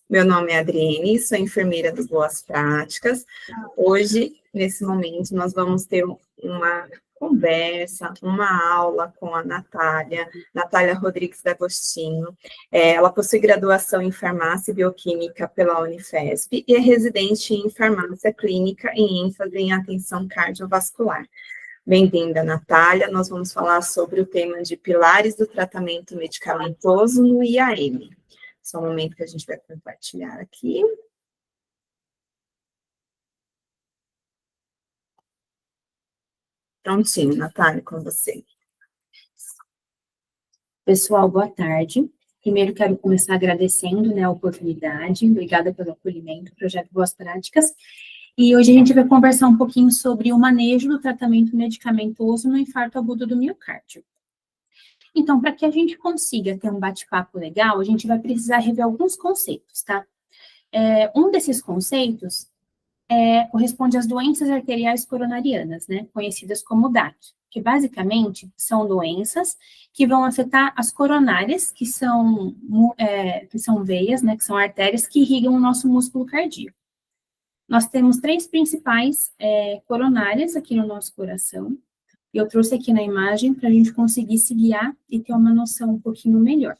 Meu nome é Adriene, sou enfermeira do Boas Práticas. Hoje, nesse momento, nós vamos ter uma conversa, uma aula com a Natália Rodrigues D'Agostinho. Ela possui graduação em Farmácia e Bioquímica pela Unifesp e é residente em Farmácia Clínica e ênfase em atenção cardiovascular. Bem-vinda, Natália. Nós vamos falar sobre o tema de pilares do tratamento medicamentoso no IAM. Só um momento que a gente vai compartilhar aqui. Prontinho, Natália, com você. Pessoal, boa tarde. Primeiro, quero começar agradecendo, a oportunidade. Obrigada pelo acolhimento, Projeto Boas Práticas. E hoje a gente vai conversar um pouquinho sobre o manejo do tratamento medicamentoso no infarto agudo do miocárdio. Então, para que a gente consiga ter um bate-papo legal, a gente vai precisar rever alguns conceitos, tá? Um desses conceitos corresponde às doenças arteriais coronarianas, conhecidas como DAC, que basicamente são doenças que vão afetar as coronárias, que são veias, que são artérias que irrigam o nosso músculo cardíaco. Nós temos 3 principais coronárias aqui no nosso coração. Eu trouxe aqui na imagem para a gente conseguir se guiar e ter uma noção um pouquinho melhor.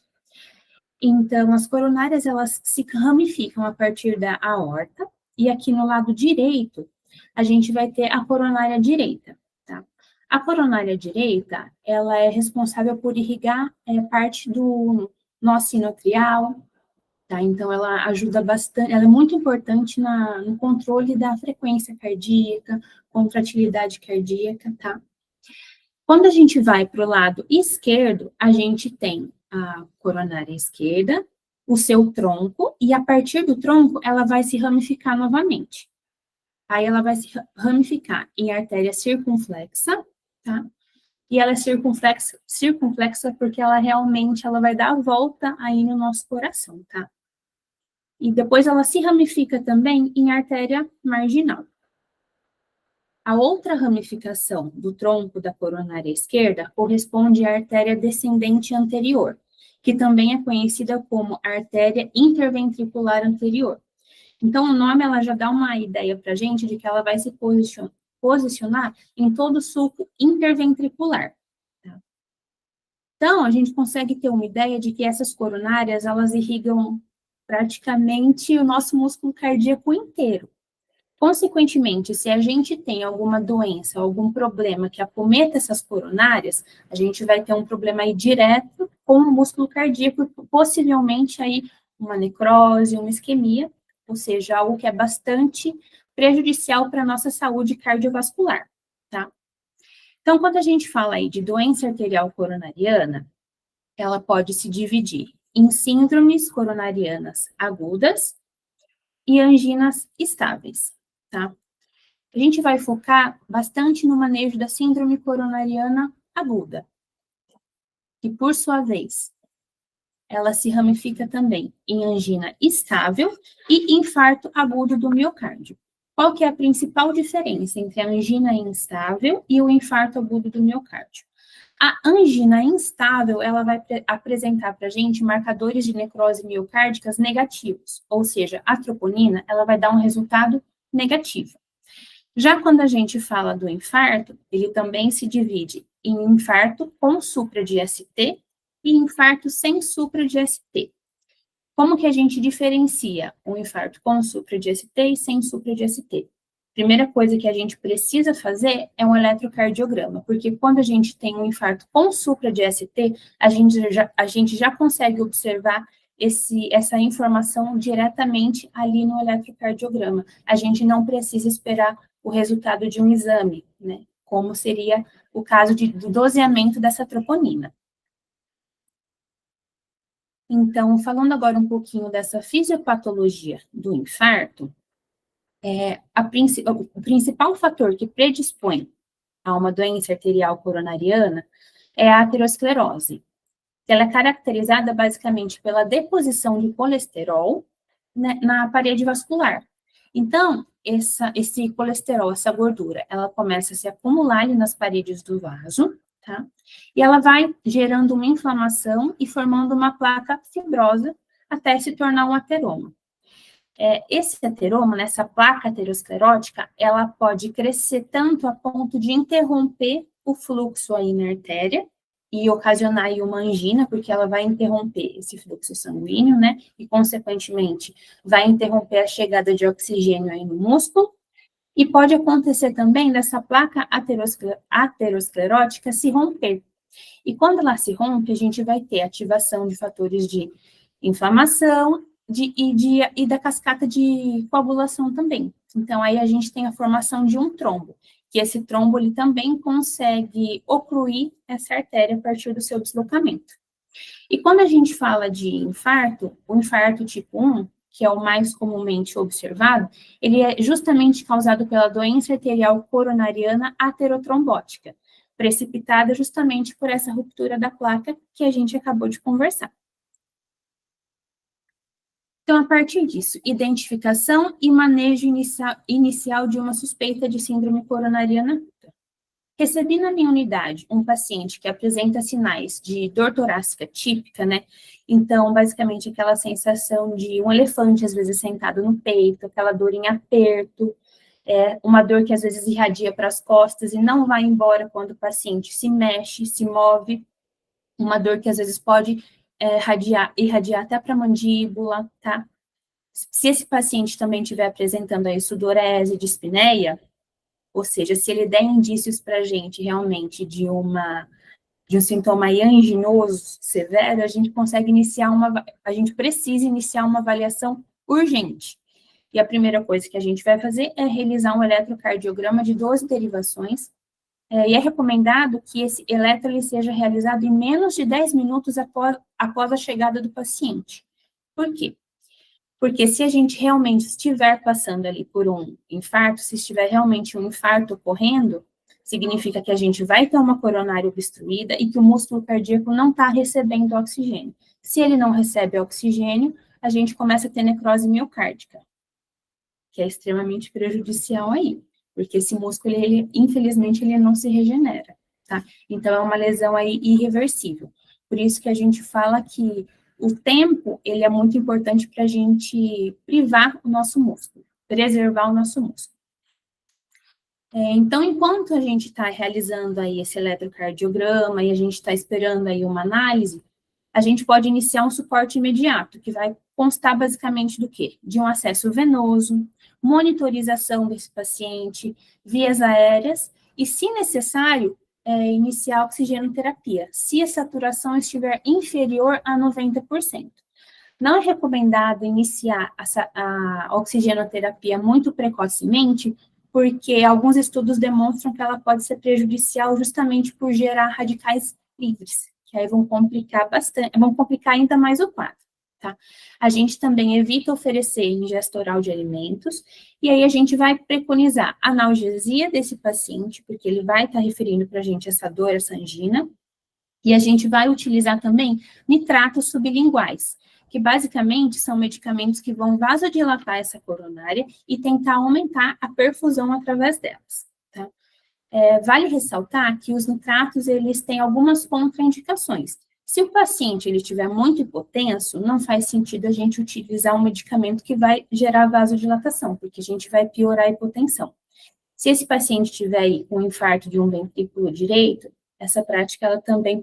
Então, as coronárias, elas se ramificam a partir da aorta, e aqui no lado direito, a gente vai ter a coronária direita, tá? A coronária direita, ela é responsável por irrigar parte do nosso sinoatrial, tá? Então, ela ajuda bastante, ela é muito importante no controle da frequência cardíaca, contratilidade cardíaca, tá? Quando a gente vai para o lado esquerdo, a gente tem a coronária esquerda, o seu tronco, e a partir do tronco, ela vai se ramificar novamente. Aí ela vai se ramificar em artéria circunflexa, tá? E ela é circunflexa porque ela realmente vai dar a volta aí no nosso coração, tá? E depois ela se ramifica também em artéria marginal. A outra ramificação do tronco da coronária esquerda corresponde à artéria descendente anterior, que também é conhecida como artéria interventricular anterior. Então, o nome ela já dá uma ideia para a gente de que ela vai se posicionar em todo o sulco interventricular. Tá? Então, a gente consegue ter uma ideia de que essas coronárias, elas irrigam praticamente o nosso músculo cardíaco inteiro. Consequentemente, se a gente tem alguma doença, algum problema que acometa essas coronárias, a gente vai ter um problema aí direto com o músculo cardíaco, possivelmente aí uma necrose, uma isquemia, ou seja, algo que é bastante prejudicial para a nossa saúde cardiovascular, tá? Então, quando a gente fala aí de doença arterial coronariana, ela pode se dividir em síndromes coronarianas agudas e anginas estáveis. Tá? A gente vai focar bastante no manejo da síndrome coronariana aguda, que, por sua vez, ela se ramifica também em angina estável e infarto agudo do miocárdio. Qual que é a principal diferença entre a angina instável e o infarto agudo do miocárdio? A angina instável, ela vai apresentar para a gente marcadores de necrose miocárdicas negativos, ou seja, a troponina, ela vai dar um resultado negativo. Já quando a gente fala do infarto, ele também se divide em infarto com supra de ST e infarto sem supra de ST. Como que a gente diferencia o infarto com supra de ST e sem supra de ST? Primeira coisa que a gente precisa fazer é um eletrocardiograma, porque quando a gente tem um infarto com supra de ST, a gente já consegue observar essa informação diretamente ali no eletrocardiograma. A gente não precisa esperar o resultado de um exame, como seria o caso do doseamento dessa troponina. Então, falando agora um pouquinho dessa fisiopatologia do infarto, o principal fator que predispõe a uma doença arterial coronariana é a aterosclerose. Ela é caracterizada basicamente pela deposição de colesterol na parede vascular. Então, esse colesterol, essa gordura, ela começa a se acumular ali nas paredes do vaso, tá? E ela vai gerando uma inflamação e formando uma placa fibrosa até se tornar um ateroma. Esse ateroma, nessa placa aterosclerótica, ela pode crescer tanto a ponto de interromper o fluxo aí na artéria e ocasionar aí uma angina, porque ela vai interromper esse fluxo sanguíneo, né? E, consequentemente, vai interromper a chegada de oxigênio aí no músculo. E pode acontecer também dessa placa aterosclerótica se romper. E quando ela se rompe, a gente vai ter ativação de fatores de inflamação e da cascata de coagulação também. Então, aí a gente tem a formação de um trombo, que esse trombo ele também consegue ocluir essa artéria a partir do seu deslocamento. E quando a gente fala de infarto, o infarto tipo 1, que é o mais comumente observado, ele é justamente causado pela doença arterial coronariana aterotrombótica, precipitada justamente por essa ruptura da placa que a gente acabou de conversar. Então, a partir disso, identificação e manejo inicial de uma suspeita de síndrome coronariana aguda. Recebi na minha unidade um paciente que apresenta sinais de dor torácica típica, né? Então, basicamente, aquela sensação de um elefante, às vezes, sentado no peito, aquela dor em aperto, uma dor que, às vezes, irradia para as costas e não vai embora quando o paciente se mexe, se move, uma dor que, às vezes, pode irradiar até para a mandíbula, tá? Se esse paciente também estiver apresentando aí sudorese, dispneia, ou seja, se ele der indícios para a gente realmente de um sintoma anginoso severo, a gente precisa iniciar uma avaliação urgente. E a primeira coisa que a gente vai fazer é realizar um eletrocardiograma de 12 derivações, e é recomendado que esse eletro ele seja realizado em menos de 10 minutos após a chegada do paciente. Por quê? Porque se a gente realmente estiver passando ali por um infarto, se estiver realmente um infarto ocorrendo, significa que a gente vai ter uma coronária obstruída e que o músculo cardíaco não está recebendo oxigênio. Se ele não recebe oxigênio, a gente começa a ter necrose miocárdica, que é extremamente prejudicial aí, porque esse músculo, infelizmente, ele não se regenera, tá? Então, é uma lesão aí irreversível. Por isso que a gente fala que o tempo, ele é muito importante para a gente privar o nosso músculo, preservar o nosso músculo. Então, enquanto a gente está realizando aí esse eletrocardiograma e a gente está esperando aí uma análise, a gente pode iniciar um suporte imediato, que vai constar basicamente do quê? De um acesso venoso, monitorização desse paciente, vias aéreas e, se necessário, iniciar a oxigenoterapia, se a saturação estiver inferior a 90%. Não é recomendado iniciar a oxigenoterapia muito precocemente, porque alguns estudos demonstram que ela pode ser prejudicial justamente por gerar radicais livres, que aí vão complicar ainda mais o quadro, tá? A gente também evita oferecer ingesta oral de alimentos, e aí a gente vai preconizar analgesia desse paciente, porque ele vai estar referindo para a gente essa dor, essa angina, e a gente vai utilizar também nitratos sublinguais, que basicamente são medicamentos que vão vasodilatar essa coronária e tentar aumentar a perfusão através delas, tá? Vale ressaltar que os nitratos, eles têm algumas contraindicações. Se o paciente ele estiver muito hipotenso, não faz sentido a gente utilizar um medicamento que vai gerar vasodilatação, porque a gente vai piorar a hipotensão. Se esse paciente tiver aí um infarto de um ventrículo direito, essa prática ela também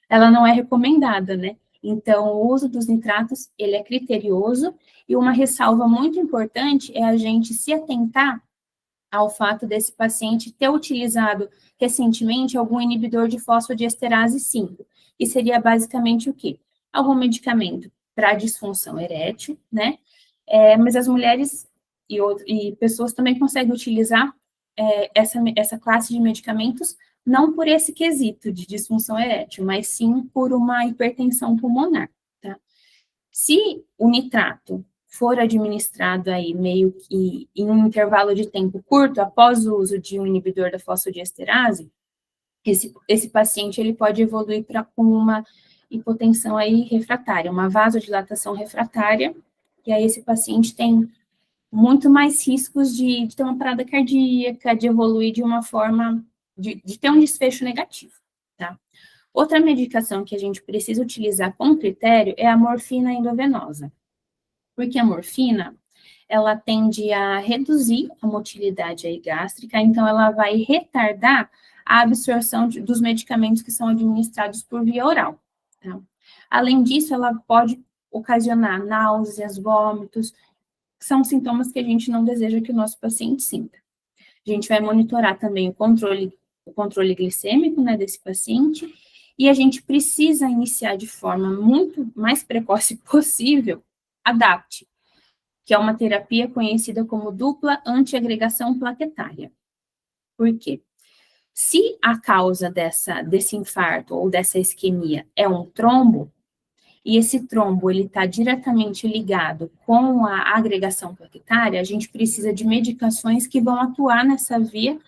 ela não é recomendada, né? Então, o uso dos nitratos, ele é criterioso, e uma ressalva muito importante é a gente se atentar ao fato desse paciente ter utilizado recentemente algum inibidor de fosfodiesterase 5, que seria basicamente o quê? Algum medicamento para disfunção erétil, né? Mas as mulheres e pessoas também conseguem utilizar essa classe de medicamentos não por esse quesito de disfunção erétil, mas sim por uma hipertensão pulmonar, tá? Se o nitrato for administrado aí meio que em um intervalo de tempo curto, após o uso de um inibidor da fosfodiesterase, esse paciente ele pode evoluir com uma hipotensão aí refratária, uma vasodilatação refratária, e aí esse paciente tem muito mais riscos de ter uma parada cardíaca, de evoluir de uma forma, de ter um desfecho negativo, tá? Outra medicação que a gente precisa utilizar com critério é a morfina endovenosa, porque a morfina, ela tende a reduzir a motilidade aí gástrica, então ela vai retardar a absorção dos medicamentos que são administrados por via oral. Tá? Além disso, ela pode ocasionar náuseas, vômitos, que são sintomas que a gente não deseja que o nosso paciente sinta. A gente vai monitorar também o controle glicêmico, né, desse paciente, e a gente precisa iniciar de forma muito mais precoce possível a DAPT, que é uma terapia conhecida como dupla antiagregação plaquetária. Por quê? Se a causa desse infarto ou dessa isquemia é um trombo, e esse trombo ele está diretamente ligado com a agregação plaquetária, a gente precisa de medicações que vão atuar nessa via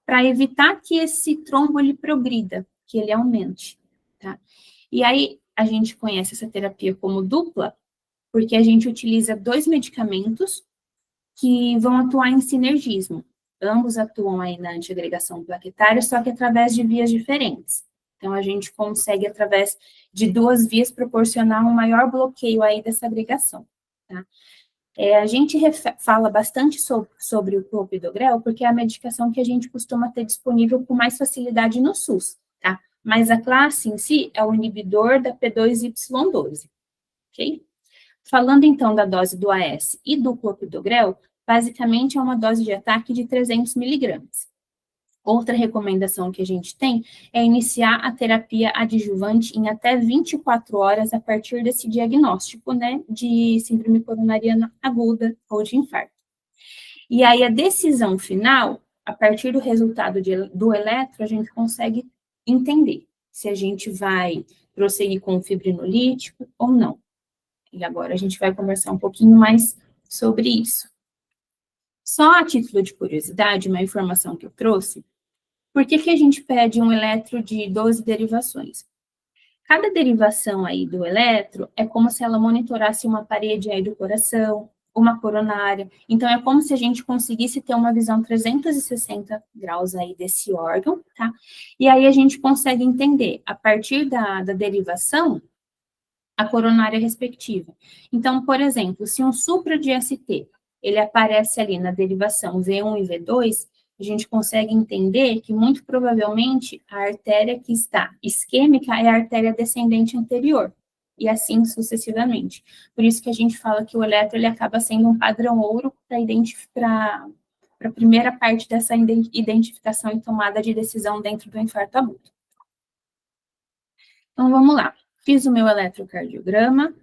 para evitar que esse trombo ele progrida, que ele aumente, tá? E aí a gente conhece essa terapia como dupla, porque a gente utiliza 2 medicamentos que vão atuar em sinergismo. Ambos atuam aí na antiagregação plaquetária, só que através de vias diferentes. Então, a gente consegue, através de 2 vias, proporcionar um maior bloqueio aí dessa agregação, tá? A gente fala bastante sobre o clopidogrel, porque é a medicação que a gente costuma ter disponível com mais facilidade no SUS, tá? Mas a classe em si é o inibidor da P2Y12, ok? Falando então da dose do AS e do clopidogrel, basicamente é uma dose de ataque de 300 miligramas. Outra recomendação que a gente tem é iniciar a terapia adjuvante em até 24 horas a partir desse diagnóstico, né, de síndrome coronariana aguda ou de infarto. E aí a decisão final, a partir do resultado do eletro, a gente consegue entender se a gente vai prosseguir com o fibrinolítico ou não. E agora a gente vai conversar um pouquinho mais sobre isso. Só a título de curiosidade, uma informação que eu trouxe, por que a gente pede um eletro de 12 derivações? Cada derivação aí do eletro é como se ela monitorasse uma parede aí do coração, uma coronária. Então, é como se a gente conseguisse ter uma visão 360 graus aí desse órgão, tá? E aí a gente consegue entender, a partir da derivação, a coronária respectiva. Então, por exemplo, se um supra de ST, ele aparece ali na derivação V1 e V2, a gente consegue entender que, muito provavelmente, a artéria que está isquêmica é a artéria descendente anterior, e assim sucessivamente. Por isso que a gente fala que o eletro, ele acaba sendo um padrão ouro para a primeira parte dessa identificação e tomada de decisão dentro do infarto agudo. Então, vamos lá. Fiz o meu eletrocardiograma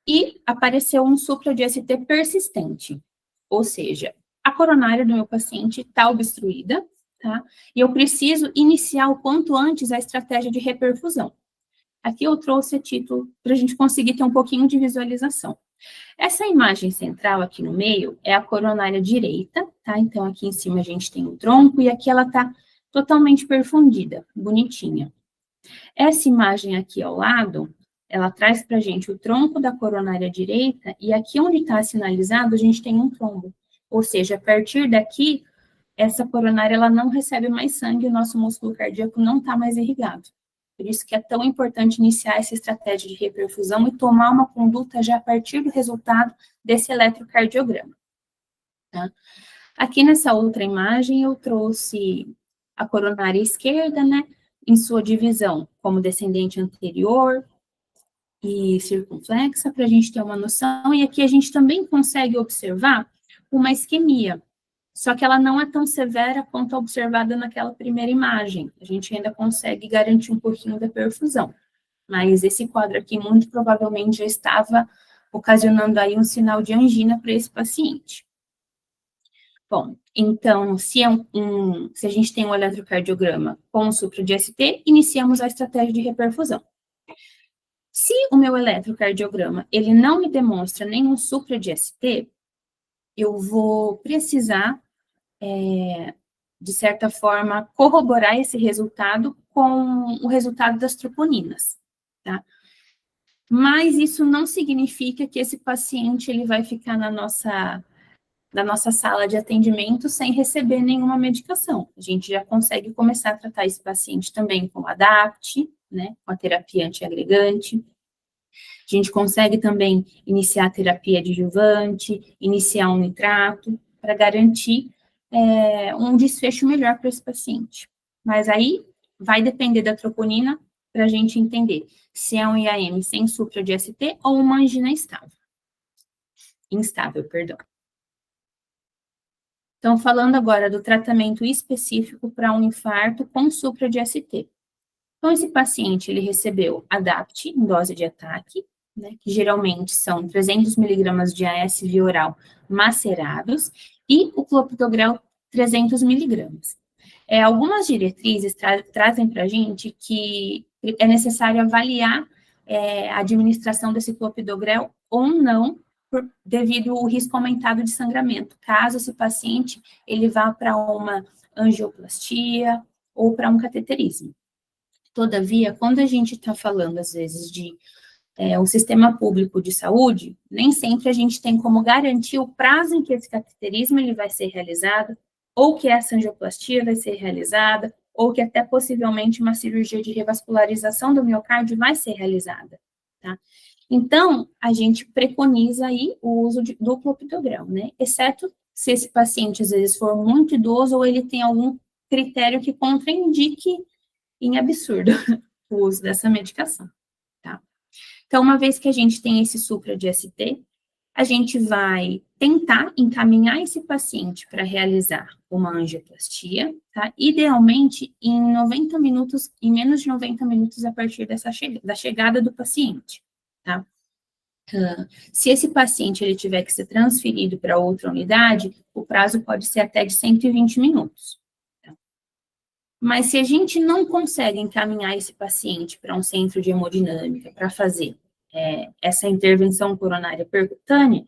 e apareceu um supra de ST persistente, ou seja, a coronária do meu paciente está obstruída, tá? E eu preciso iniciar o quanto antes a estratégia de reperfusão. Aqui eu trouxe a título para a gente conseguir ter um pouquinho de visualização. Essa imagem central aqui no meio é a coronária direita, tá? Então aqui em cima a gente tem o tronco e aqui ela está totalmente perfundida, bonitinha. Essa imagem aqui ao lado, ela traz para a gente o tronco da coronária direita e aqui onde está sinalizado a gente tem um trombo. Ou seja, a partir daqui, essa coronária ela não recebe mais sangue, o nosso músculo cardíaco não está mais irrigado. Por isso que é tão importante iniciar essa estratégia de reperfusão e tomar uma conduta já a partir do resultado desse eletrocardiograma. Tá? Aqui nessa outra imagem eu trouxe a coronária esquerda, né, em sua divisão como descendente anterior e circunflexa, para a gente ter uma noção, e aqui a gente também consegue observar uma isquemia, só que ela não é tão severa quanto a observada naquela primeira imagem. A gente ainda consegue garantir um pouquinho da perfusão, mas esse quadro aqui muito provavelmente já estava ocasionando aí um sinal de angina para esse paciente. Bom, então, se a gente tem um eletrocardiograma com um supra de ST, iniciamos a estratégia de reperfusão. Se o meu eletrocardiograma ele não me demonstra nenhum supra de ST, eu vou precisar, de certa forma, corroborar esse resultado com o resultado das troponinas, tá? Mas isso não significa que esse paciente ele vai ficar na nossa sala de atendimento sem receber nenhuma medicação. A gente já consegue começar a tratar esse paciente também com ADAPT, né, com a terapia antiagregante. A gente consegue também iniciar a terapia adjuvante, iniciar um nitrato, para garantir um desfecho melhor para esse paciente. Mas aí vai depender da troponina para a gente entender se é um IAM sem supra de ST ou uma angina instável, perdão. Então, falando agora do tratamento específico para um infarto com supra de ST. Então, esse paciente, ele recebeu ADAPT em dose de ataque, né, que geralmente são 300 miligramas de AS via oral macerados, e o clopidogrel 300 miligramas. Algumas diretrizes trazem para a gente que é necessário avaliar a administração desse clopidogrel ou não, devido ao risco aumentado de sangramento, caso esse paciente ele vá para uma angioplastia ou para um cateterismo. Todavia, quando a gente está falando, às vezes, de um sistema público de saúde, nem sempre a gente tem como garantir o prazo em que esse cateterismo ele vai ser realizado, ou que essa angioplastia vai ser realizada, ou que até possivelmente uma cirurgia de revascularização do miocárdio vai ser realizada, tá? Então, a gente preconiza aí o uso do clopidogrel, né? Exceto se esse paciente, às vezes, for muito idoso ou ele tem algum critério que contraindique em absurdo o uso dessa medicação, tá? Então, uma vez que a gente tem esse supra de ST, a gente vai tentar encaminhar esse paciente para realizar uma angioplastia, tá? Idealmente em 90 minutos, em menos de 90 minutos a partir da chegada do paciente, tá? Se esse paciente ele tiver que ser transferido para outra unidade, o prazo pode ser até de 120 minutos. Tá? Mas se a gente não consegue encaminhar esse paciente para um centro de hemodinâmica para fazer essa intervenção coronária percutânea,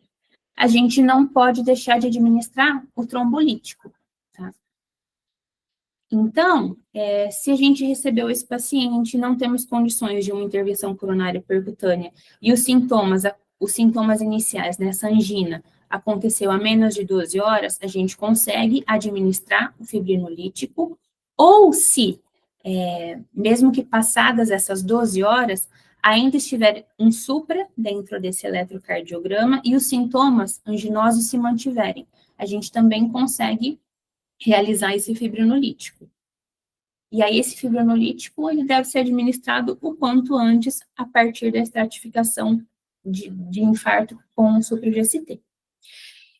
a gente não pode deixar de administrar o trombolítico, tá? Então, se a gente recebeu esse paciente, não temos condições de uma intervenção coronária percutânea e os sintomas iniciais nessa angina aconteceu a menos de 12 horas, a gente consegue administrar o fibrinolítico, ou se, mesmo que passadas essas 12 horas, ainda estiver um supra dentro desse eletrocardiograma e os sintomas anginosos se mantiverem, a gente também consegue realizar esse fibrinolítico. E aí, esse fibrinolítico, ele deve ser administrado o quanto antes, a partir da estratificação de infarto com supra de ST.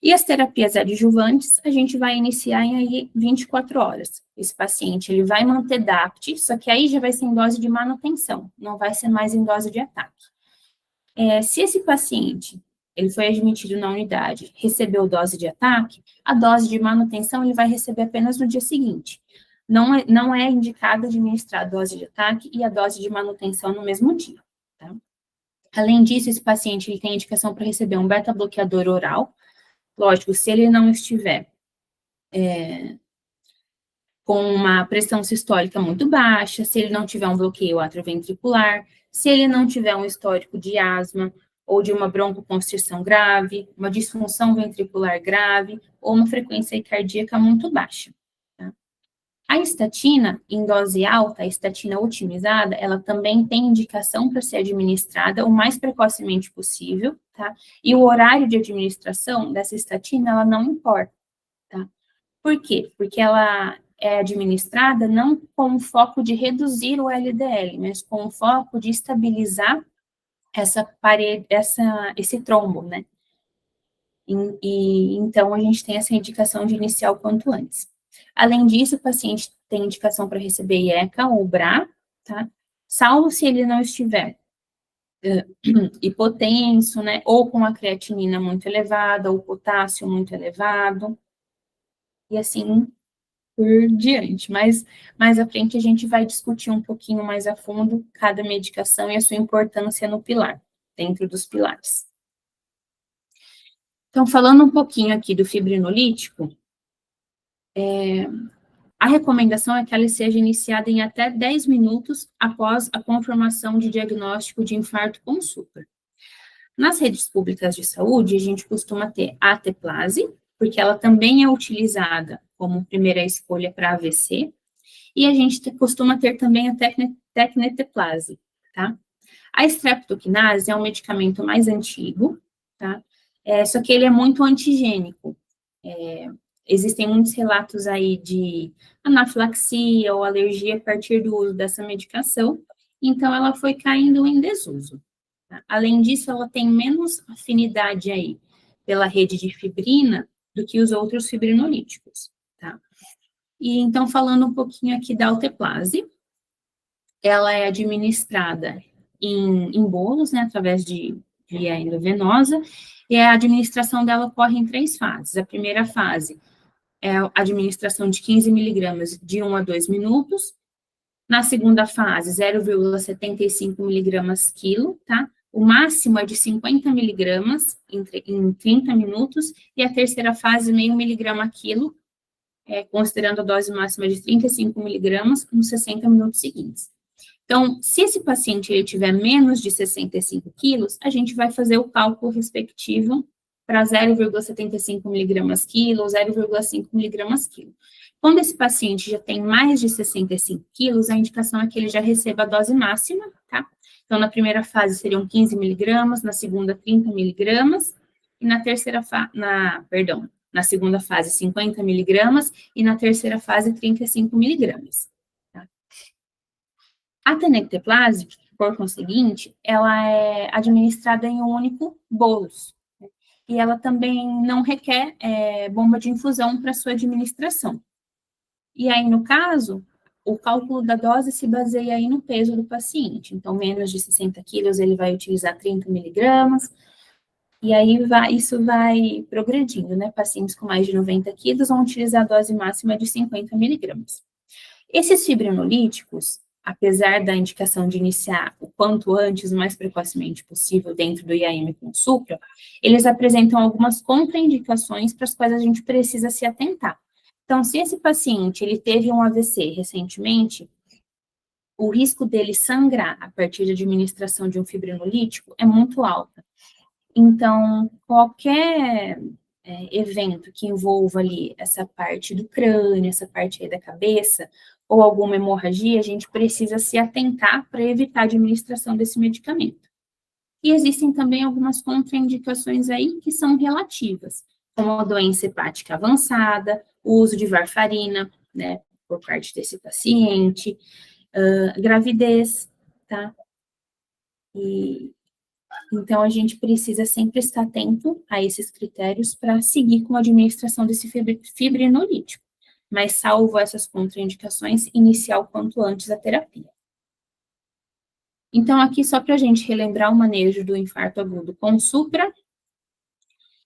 E as terapias adjuvantes, a gente vai iniciar em aí 24 horas. Esse paciente, ele vai manter DAPT, só que aí já vai ser em dose de manutenção, não vai ser mais em dose de ataque. Se esse paciente, ele foi admitido na unidade, recebeu dose de ataque, a dose de manutenção ele vai receber apenas no dia seguinte. Não é indicado administrar a dose de ataque e a dose de manutenção no mesmo dia, tá? Além disso, esse paciente ele tem indicação para receber um beta-bloqueador oral. Lógico, se ele não estiver com uma pressão sistólica muito baixa, se ele não tiver um bloqueio atrioventricular, se ele não tiver um histórico de asma ou de uma broncoconstrição grave, uma disfunção ventricular grave ou uma frequência cardíaca muito baixa. Tá? A estatina, em dose alta, a estatina otimizada, ela também tem indicação para ser administrada o mais precocemente possível, tá? E o horário de administração dessa estatina, ela não importa, tá? Por quê? Porque ela é administrada não com o foco de reduzir o LDL, mas com o foco de estabilizar esse trombo, né? Então, a gente tem essa indicação de iniciar o quanto antes. Além disso, o paciente tem indicação para receber IECA ou BRA, tá? Salvo se ele não estiver hipotenso, né? Ou com a creatinina muito elevada, ou potássio muito elevado. E assim por diante. Mas mais à frente a gente vai discutir um pouquinho mais a fundo cada medicação e a sua importância no pilar, dentro dos pilares. Então, falando um pouquinho aqui do fibrinolítico, a recomendação é que ela seja iniciada em até 10 minutos após a confirmação de diagnóstico de infarto com supra. Nas redes públicas de saúde, a gente costuma ter a ateplase, porque ela também é utilizada como primeira escolha para AVC, e a gente costuma ter também a tecneteplase, tá? A streptokinase é um medicamento mais antigo, tá? Só que ele é muito antigênico. Existem muitos relatos aí de anafilaxia ou alergia a partir do uso dessa medicação, então ela foi caindo em desuso. Tá? Além disso, ela tem menos afinidade aí pela rede de fibrina do que os outros fibrinolíticos, tá? E então, falando um pouquinho aqui da alteplase, ela é administrada em bolos, né, através de via endovenosa, e a administração dela ocorre em 3 fases. A primeira fase é a administração de 15 miligramas de 1 a 2 minutos. Na segunda fase, 0,75 miligramas quilo, tá? O máximo é de 50 miligramas em 30 minutos, e a terceira fase, meio miligrama quilo, considerando a dose máxima de 35 miligramas nos 60 minutos seguintes. Então, se esse paciente ele tiver menos de 65 quilos, a gente vai fazer o cálculo respectivo para 0,75 miligramas quilo ou 0,5 miligramas quilo. Quando esse paciente já tem mais de 65 quilos, a indicação é que ele já receba a dose máxima, tá? Então, na primeira fase seriam 15 miligramas, na segunda 30 miligramas, e na segunda fase 50 miligramas, e na terceira fase 35 miligramas. A tenecteplase, por conseguinte, ela é administrada em um único bolus, né? E ela também não requer bomba de infusão para sua administração. E aí, no caso, o cálculo da dose se baseia aí no peso do paciente. Então, menos de 60 quilos, ele vai utilizar 30 miligramas, e aí isso vai progredindo, né? Pacientes com mais de 90 quilos vão utilizar a dose máxima de 50 miligramas. Esses fibrinolíticos, apesar da indicação de iniciar o quanto antes, o mais precocemente possível, dentro do IAM com supra, eles apresentam algumas contraindicações para as quais a gente precisa se atentar. Então, se esse paciente ele teve um AVC recentemente, o risco dele sangrar a partir da administração de um fibrinolítico é muito alto. Então, qualquer evento que envolva ali essa parte do crânio, essa parte aí da cabeça, ou alguma hemorragia, a gente precisa se atentar para evitar a administração desse medicamento. E existem também algumas contraindicações aí que são relativas, como a doença hepática avançada, o uso de varfarina, né, por parte desse paciente, gravidez, tá? Então, a gente precisa sempre estar atento a esses critérios para seguir com a administração desse fibrinolítico. Mas, salvo essas contraindicações, iniciar o quanto antes a terapia. Então, aqui, só para a gente relembrar o manejo do infarto agudo com supra,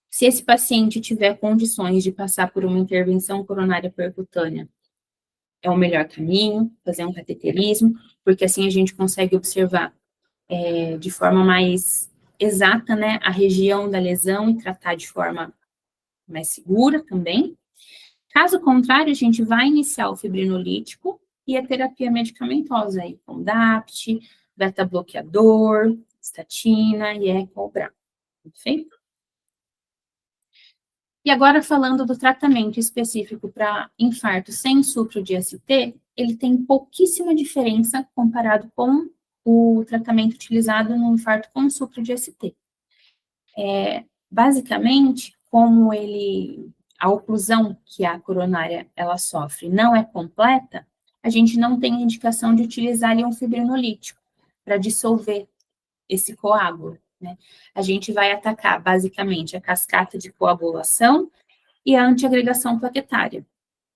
se esse paciente tiver condições de passar por uma intervenção coronária percutânea, é o melhor caminho, fazer um cateterismo, porque assim a gente consegue observar de forma mais exata, né, a região da lesão e tratar de forma mais segura também. Caso contrário, a gente vai iniciar o fibrinolítico e a terapia medicamentosa, aí, com DAPT, beta-bloqueador, estatina e ecobrá. Perfeito? E agora, falando do tratamento específico para infarto sem supra de ST, ele tem pouquíssima diferença comparado com o tratamento utilizado no infarto com supra de ST. Basicamente, como a oclusão que a coronária ela sofre não é completa, a gente não tem indicação de utilizar ali um fibrinolítico para dissolver esse coágulo, né? A gente vai atacar basicamente a cascata de coagulação e a antiagregação plaquetária,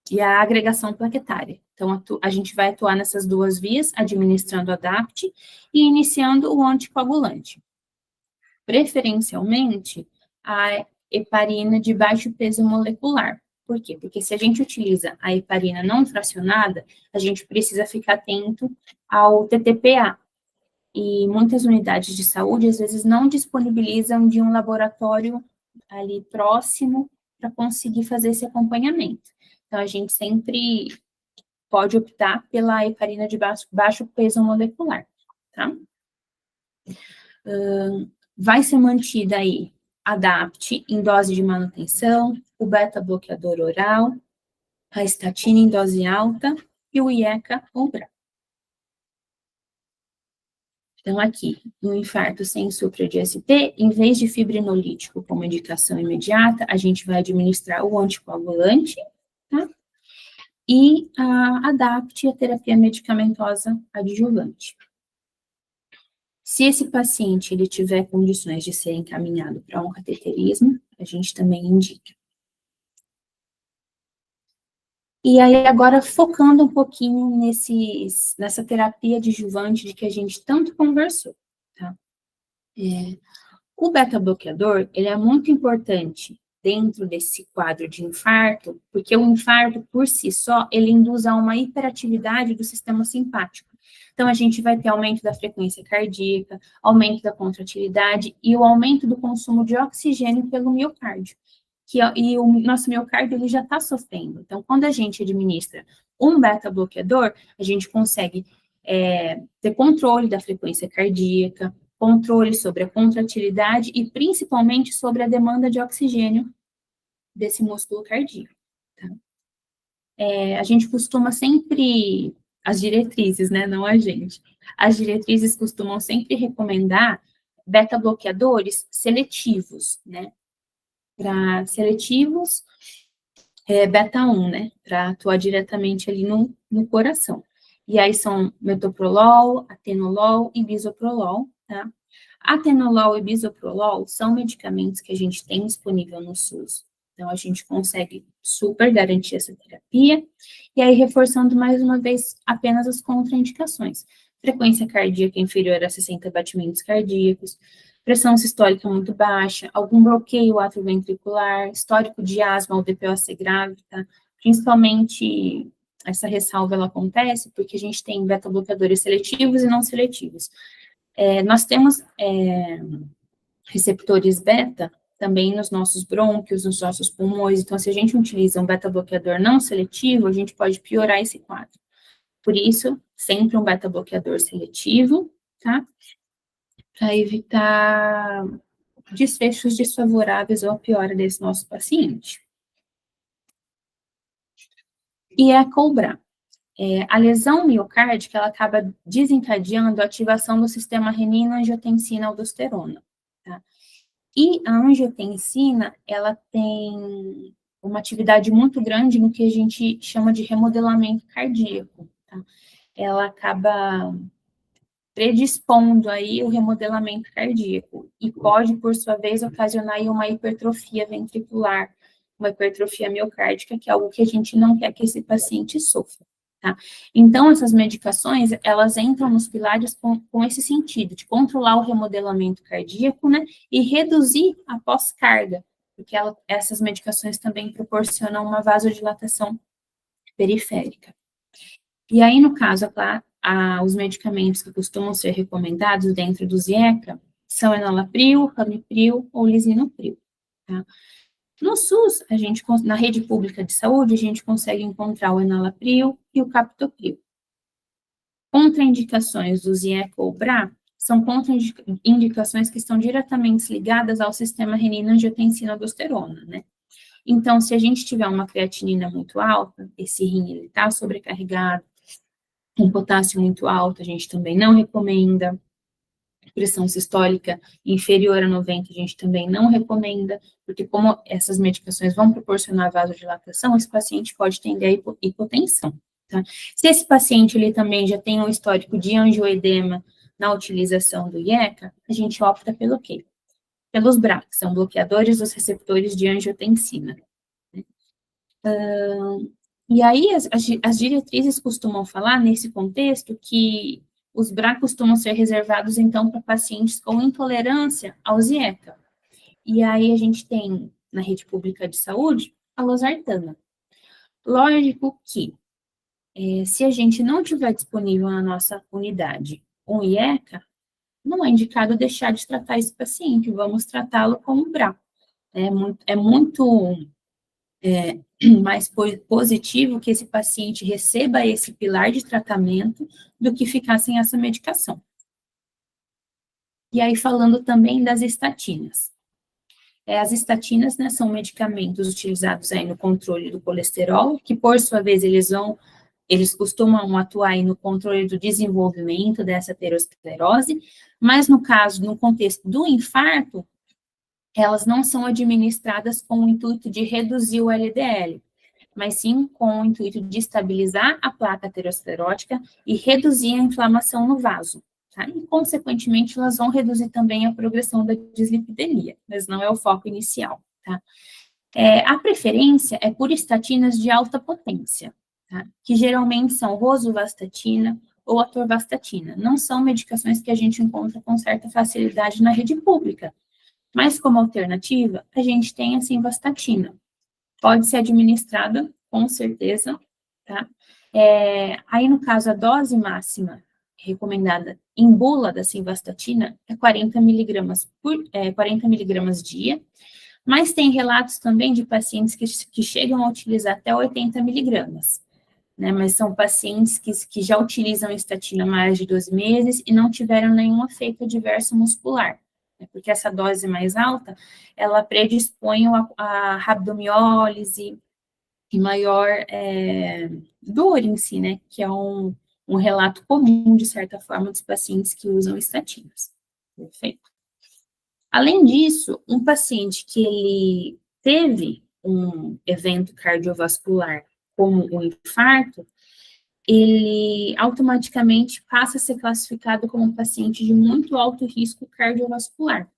e a agregação plaquetária. Então, a gente vai atuar nessas duas vias, administrando a DAPT e iniciando o anticoagulante. Preferencialmente, a heparina de baixo peso molecular. Por quê? Porque se a gente utiliza a heparina não fracionada, a gente precisa ficar atento ao TTPA. E muitas unidades de saúde, às vezes, não disponibilizam de um laboratório ali próximo para conseguir fazer esse acompanhamento. Então, a gente sempre pode optar pela heparina de baixo peso molecular, tá? Vai ser mantida aí a DAPT em dose de manutenção, o beta-bloqueador oral, a estatina em dose alta e o IECA ou BRA. Então, aqui, no infarto sem supra de ST, em vez de fibrinolítico como indicação imediata, a gente vai administrar o anticoagulante, tá? E adapte a terapia medicamentosa adjuvante. Se esse paciente ele tiver condições de ser encaminhado para um cateterismo, a gente também indica. E aí, agora, focando um pouquinho nessa terapia adjuvante de que a gente tanto conversou, tá? O beta-bloqueador, ele é muito importante dentro desse quadro de infarto, porque o infarto, por si só, ele induz a uma hiperatividade do sistema simpático. Então, a gente vai ter aumento da frequência cardíaca, aumento da contratilidade e o aumento do consumo de oxigênio pelo miocárdio. E o nosso miocárdio, ele já está sofrendo. Então, quando a gente administra um beta-bloqueador, a gente consegue ter controle da frequência cardíaca, controle sobre a contratilidade e, principalmente, sobre a demanda de oxigênio desse músculo cardíaco. Tá? A gente costuma sempre, as diretrizes, né, não a gente, as diretrizes costumam sempre recomendar beta-bloqueadores seletivos, né, para seletivos, beta-1, né, para atuar diretamente ali no coração. E aí são metoprolol, atenolol e bisoprolol, tá? Atenolol e bisoprolol são medicamentos que a gente tem disponível no SUS. Então, a gente consegue super garantir essa terapia. E aí, reforçando mais uma vez apenas as contraindicações. Frequência cardíaca inferior a 60 batimentos cardíacos, pressão sistólica muito baixa, algum bloqueio atrioventricular, histórico de asma ou DPOC grave, tá? Principalmente, essa ressalva, ela acontece porque a gente tem beta-bloqueadores seletivos e não seletivos. Nós temos receptores beta também nos nossos brônquios, nos nossos pulmões, então se a gente utiliza um beta-bloqueador não seletivo, a gente pode piorar esse quadro. Por isso, sempre um beta-bloqueador seletivo, tá? Para evitar desfechos desfavoráveis ou a piora desse nosso paciente. E a cobrar. A lesão miocárdica, ela acaba desencadeando a ativação do sistema renina-angiotensina-aldosterona, tá? E a angiotensina, ela tem uma atividade muito grande no que a gente chama de remodelamento cardíaco, tá? Ela acaba predispondo aí o remodelamento cardíaco e pode, por sua vez, ocasionar aí uma hipertrofia ventricular, uma hipertrofia miocárdica, que é algo que a gente não quer que esse paciente sofra. Tá? Então, essas medicações, elas entram nos pilares com esse sentido, de controlar o remodelamento cardíaco, né, e reduzir a pós-carga, porque essas medicações também proporcionam uma vasodilatação periférica. E aí, no caso, os medicamentos que costumam ser recomendados dentro do IECA são enalapril, ramipril ou lisinopril, tá? No SUS, na rede pública de saúde, a gente consegue encontrar o enalapril e o captopril. Contraindicações do IECA ou BRA são contraindicações que estão diretamente ligadas ao sistema renina-angiotensina-aldosterona, né? Então, se a gente tiver uma creatinina muito alta, esse rim está sobrecarregado, um potássio muito alto, a gente também não recomenda. Pressão sistólica inferior a 90, a gente também não recomenda, porque como essas medicações vão proporcionar vasodilatação, esse paciente pode tender a hipotensão, tá? Se esse paciente, ele também já tem um histórico de angioedema na utilização do IECA, a gente opta pelo quê? Pelos BRA, que são bloqueadores dos receptores de angiotensina. E aí, as diretrizes costumam falar, nesse contexto, que os BRA costumam ser reservados, então, para pacientes com intolerância ao IECA. E aí, a gente tem, na rede pública de saúde, a losartana. Lógico que, se a gente não tiver disponível na nossa unidade um IECA, não é indicado deixar de tratar esse paciente, vamos tratá-lo como BRA. É muito mais positivo que esse paciente receba esse pilar de tratamento do que ficar sem essa medicação. E aí, falando também das estatinas. As estatinas, né, são medicamentos utilizados aí no controle do colesterol, que, por sua vez, eles vão eles costumam atuar aí no controle do desenvolvimento dessa aterosclerose, mas no contexto do infarto, elas não são administradas com o intuito de reduzir o LDL, mas sim com o intuito de estabilizar a placa aterosclerótica e reduzir a inflamação no vaso, tá? E, consequentemente, elas vão reduzir também a progressão da dislipidemia, mas não é o foco inicial, tá? A preferência é por estatinas de alta potência, tá? Que geralmente são rosuvastatina ou atorvastatina. Não são medicações que a gente encontra com certa facilidade na rede pública, mas como alternativa, a gente tem a simvastatina. Pode ser administrada, com certeza, tá? Aí, no caso, a dose máxima recomendada em bula da simvastatina é 40 miligramas dia, mas tem relatos também de pacientes que chegam a utilizar até 80 miligramas, né? Mas são pacientes que já utilizam estatina há mais de 12 meses e não tiveram nenhum efeito adverso muscular, né? Porque essa dose mais alta, ela predispõe a rabdomiólise e maior dor em si, né? Que é um relato comum, de certa forma, dos pacientes que usam estatinas. Perfeito? Além disso, um paciente que ele teve um evento cardiovascular, como o infarto, ele automaticamente passa a ser classificado como um paciente de muito alto risco cardiovascular.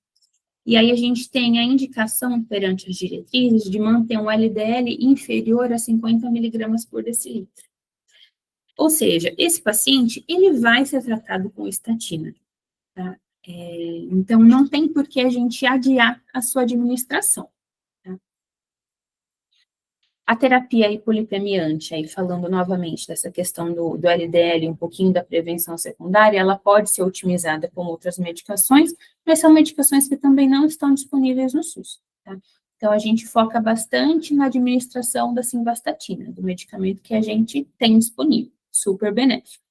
E aí a gente tem a indicação perante as diretrizes de manter um LDL inferior a 50 miligramas por decilitro. Ou seja, esse paciente, ele vai ser tratado com estatina, tá? Então, não tem por que a gente adiar a sua administração, tá? A terapia hipolipemiante, aí falando novamente dessa questão do LDL, um pouquinho da prevenção secundária, ela pode ser otimizada com outras medicações, mas são medicações que também não estão disponíveis no SUS, tá? Então, a gente foca bastante na administração da simvastatina, do medicamento que a gente tem disponível, super benéfico.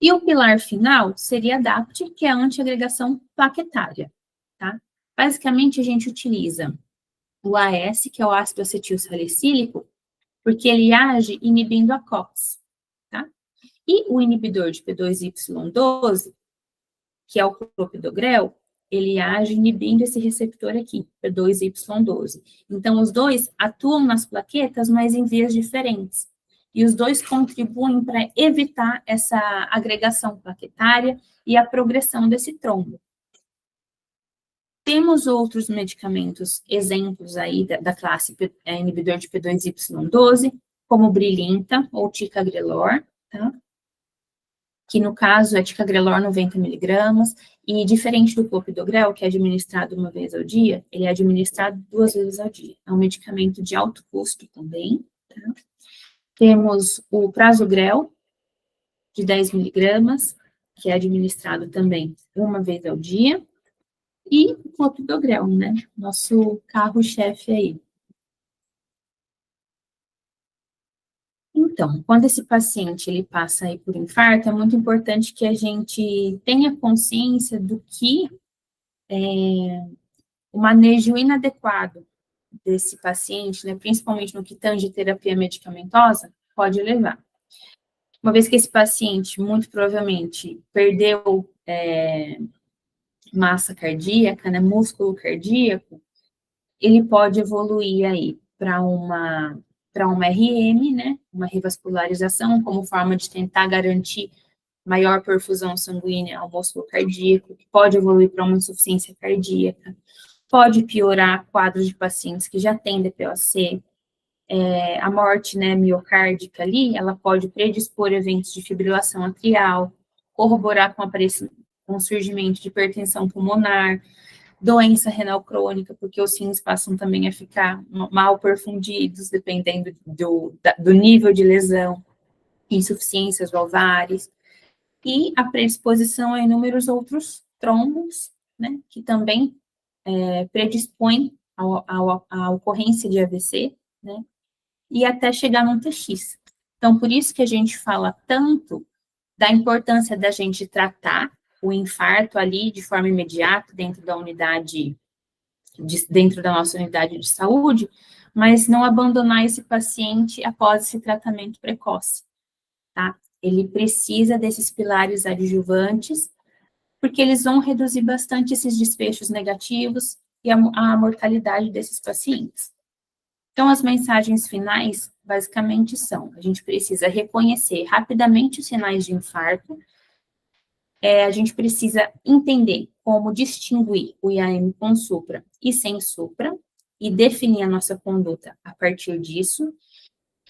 E o pilar final seria a DAPT, que é a antiagregação plaquetária, tá? Basicamente, a gente utiliza o AS, que é o ácido acetil salicílico, porque ele age inibindo a COX, tá? E o inibidor de P2Y12, que é o clopidogrel, ele age inibindo esse receptor aqui, P2Y12. Então, os dois atuam nas plaquetas, mas em vias diferentes. E os dois contribuem para evitar essa agregação plaquetária e a progressão desse trombo. Temos outros medicamentos, exemplos aí da classe inibidor de P2Y12, como o Brilinta ou Ticagrelor, tá? Que no caso é Ticagrelor 90 miligramas, e diferente do clopidogrel, que é administrado uma vez ao dia, ele é administrado 2 vezes ao dia. É um medicamento de alto custo também, tá? Temos o Prasugrel, de 10 miligramas, que é administrado também uma vez ao dia, e o clopidogrel, né? Nosso carro-chefe aí. Então, quando esse paciente ele passa aí por infarto, é muito importante que a gente tenha consciência do que o manejo inadequado desse paciente, né, principalmente no que tange terapia medicamentosa, pode levar. Uma vez que esse paciente, muito provavelmente, perdeu massa cardíaca, né, músculo cardíaco, ele pode evoluir aí para uma RM, né, uma revascularização, como forma de tentar garantir maior perfusão sanguínea ao músculo cardíaco, pode evoluir para uma insuficiência cardíaca, pode piorar quadros de pacientes que já têm DPOC, a morte, né, miocárdica ali, ela pode predispor eventos de fibrilação atrial, corroborar com o surgimento de hipertensão pulmonar, doença renal crônica, porque os rins passam também a ficar mal perfundidos, dependendo do nível de lesão, insuficiências valvares, e a predisposição a inúmeros outros trombos, né, que também predispõem à ocorrência de AVC, né, e até chegar num TX. Então, por isso que a gente fala tanto da importância da gente tratar o infarto ali de forma imediata dentro da nossa unidade de saúde, mas não abandonar esse paciente após esse tratamento precoce, tá? Ele precisa desses pilares adjuvantes, porque eles vão reduzir bastante esses desfechos negativos e a mortalidade desses pacientes. Então, as mensagens finais, basicamente, são: a gente precisa reconhecer rapidamente os sinais de infarto, a gente precisa entender como distinguir o IAM com supra e sem supra, e definir a nossa conduta a partir disso,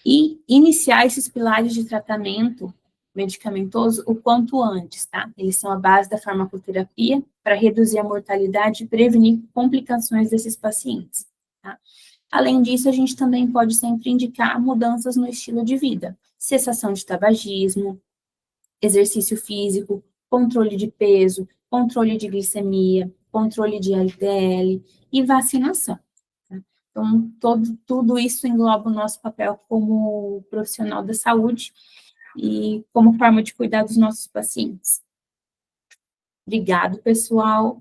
e iniciar esses pilares de tratamento medicamentoso o quanto antes, tá? Eles são a base da farmacoterapia para reduzir a mortalidade e prevenir complicações desses pacientes, tá? Além disso, a gente também pode sempre indicar mudanças no estilo de vida, cessação de tabagismo, exercício físico, controle de peso, controle de glicemia, controle de LDL e vacinação. Tá? Então, tudo isso engloba o nosso papel como profissional da saúde e como forma de cuidar dos nossos pacientes. Obrigado, pessoal.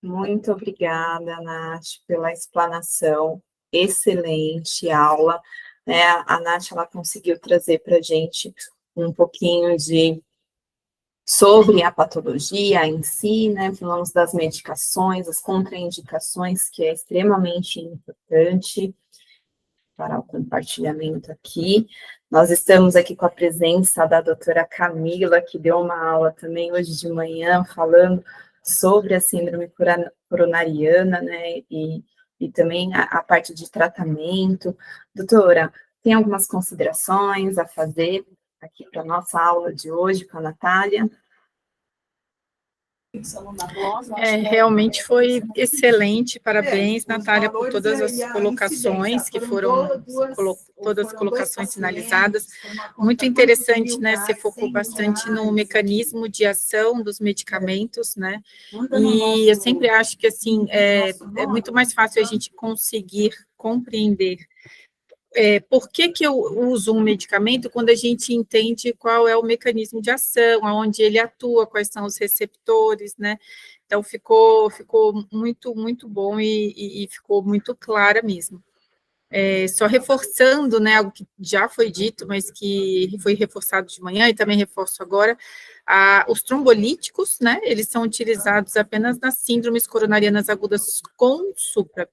Muito obrigada, Nath, pela explanação. Excelente aula. Né? A Nath, ela conseguiu trazer para a gente um pouquinho sobre a patologia em si, né? Falamos das medicações, as contraindicações, que é extremamente importante para o compartilhamento aqui. Nós estamos aqui com a presença da doutora Camila, que deu uma aula também hoje de manhã, falando sobre a síndrome coronariana, né, e também a parte de tratamento. Doutora, tem algumas considerações a fazer aqui para a nossa aula de hoje com a Natália? Realmente foi excelente, parabéns, Natália, por todas as colocações que foram, todas as colocações finalizadas, muito interessante, né, você focou bastante no mecanismo de ação dos medicamentos, né, e eu sempre acho que, assim, é muito mais fácil a gente conseguir compreender por que eu uso um medicamento quando a gente entende qual é o mecanismo de ação, aonde ele atua, quais são os receptores, né? Então, ficou muito, muito bom e ficou muito clara mesmo. Só reforçando, né, algo que já foi dito, mas que foi reforçado de manhã e também reforço agora, os trombolíticos, né, eles são utilizados apenas nas síndromes coronarianas agudas com supra.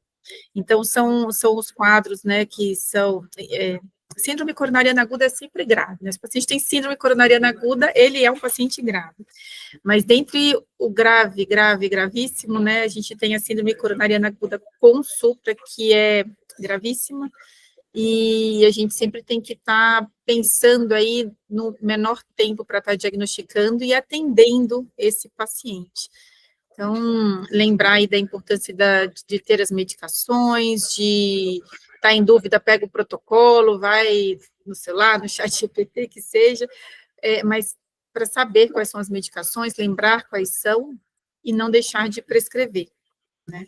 Então, são os quadros, né, que são... síndrome coronariana aguda é sempre grave, né? Se o paciente tem síndrome coronariana aguda, ele é um paciente grave. Mas dentre o grave, gravíssimo, né, a gente tem a síndrome coronariana aguda com supra, que é gravíssima, e a gente sempre tem que estar pensando aí no menor tempo para estar diagnosticando e atendendo esse paciente. Então, lembrar aí da importância de ter as medicações, de estar em dúvida, pega o protocolo, vai no celular, no chat GPT, que seja, mas para saber quais são as medicações, lembrar quais são e não deixar de prescrever, né?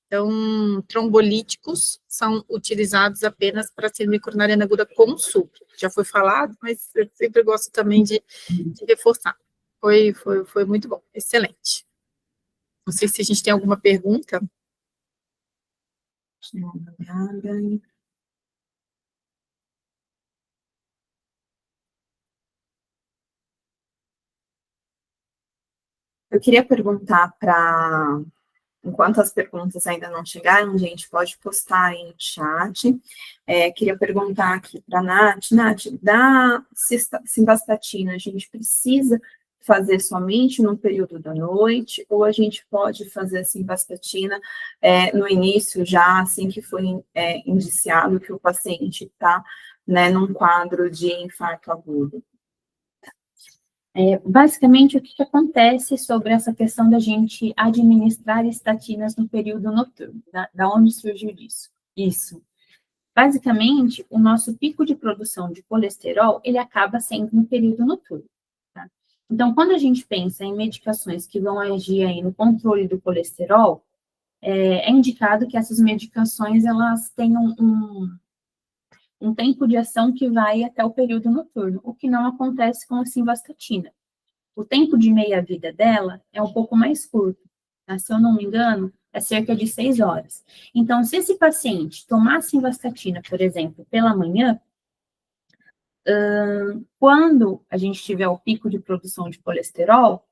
Então, trombolíticos são utilizados apenas para síndrome coronariana aguda com supra. Já foi falado, mas eu sempre gosto também de reforçar. Foi muito bom, excelente. Não sei se a gente tem alguma pergunta. Eu queria perguntar para... Enquanto as perguntas ainda não chegaram, a gente pode postar aí no chat. Queria perguntar aqui para a Nath. Nath, da simvastatina, a gente precisa fazer somente no período da noite, ou a gente pode fazer a simvastatina no início, já assim que foi indiciado que o paciente está, né, num quadro de infarto agudo? Basicamente, o que acontece sobre essa questão da gente administrar estatinas no período noturno? Da onde surgiu isso? Basicamente, o nosso pico de produção de colesterol, ele acaba sendo no período noturno. Tá? Então, quando a gente pensa em medicações que vão agir aí no controle do colesterol, é indicado que essas medicações, elas tenham um tempo de ação que vai até o período noturno, o que não acontece com a simvastatina. O tempo de meia-vida dela é um pouco mais curto, tá? Se eu não me engano, é cerca de 6 horas. Então, se esse paciente tomar simvastatina, por exemplo, pela manhã, quando a gente tiver o pico de produção de colesterol,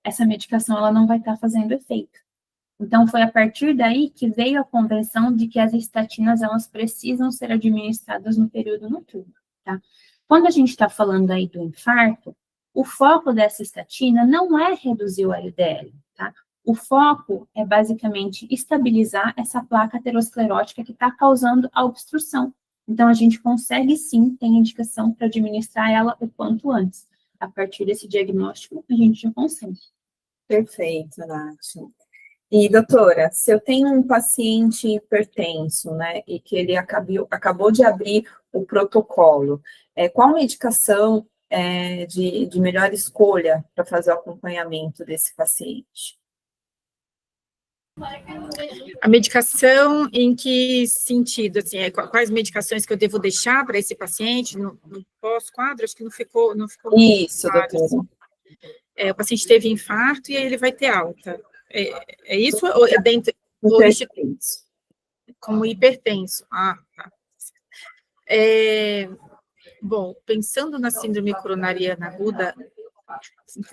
essa medicação ela não vai estar fazendo efeito. Então, foi a partir daí que veio a convenção de que as estatinas, elas precisam ser administradas no período noturno, tá? Quando a gente está falando aí do infarto, o foco dessa estatina não é reduzir o LDL, tá? O foco é basicamente estabilizar essa placa aterosclerótica que está causando a obstrução. Então, a gente consegue sim, tem indicação para administrar ela o quanto antes. A partir desse diagnóstico, a gente já consegue. Perfeito, Nath. E, doutora, se eu tenho um paciente hipertenso, né, e que ele acabou de abrir o protocolo, qual medicação de melhor escolha para fazer o acompanhamento desse paciente? A medicação em que sentido, assim, quais medicações que eu devo deixar para esse paciente no pós-quadro? Acho que não ficou Isso, claro, doutora. assim. O paciente teve infarto e aí ele vai ter alta. É isso ou é dentro como hipertenso? Ah, tá. Bom, pensando na síndrome coronariana aguda,